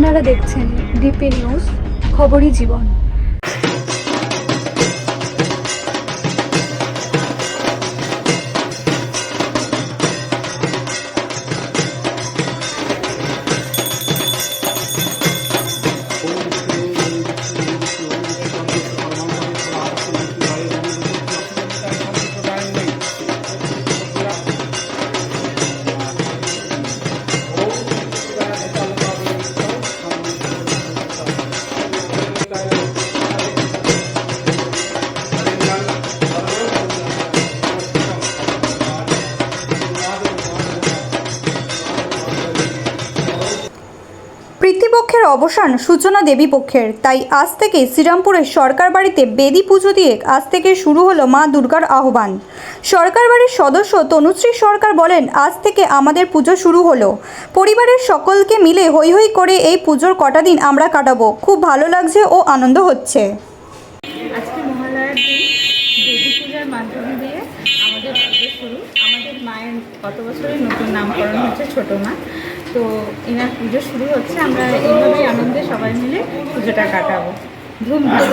আপনারা দেখছেন DP news, খবরই জীবন। পিতৃপক্ষের অবসান সূচনা দেবী পক্ষের, তাই আজ থেকে শ্রীরামপুরের সরকার বাড়িতে বেদি পুজো দিয়ে আজ থেকে শুরু হলো মা দুর্গার আহ্বান। সরকার বাড়ির সদস্য তনুশ্রী সরকার বলেন, আজ থেকে আমাদের পুজো শুরু হলো। পরিবারের সকলকে মিলে হৈ হৈ করে এই পুজোর কটা দিন আমরা কাটাবো। খুব ভালো লাগছে ও আনন্দ হচ্ছে। আজকে মহালয়ার দিন দেবী পূজার মাধ্যম দিয়ে আমাদের পুজো শুরু। আমাদের মায়ের গত বছরের নতুন নামকরণ হচ্ছে ছোট মা, তো এনার পুজো শুরু হচ্ছে। আমরা এইভাবেই আনন্দে সবাই মিলে পুজোটা কাটাবো ধুমধাম।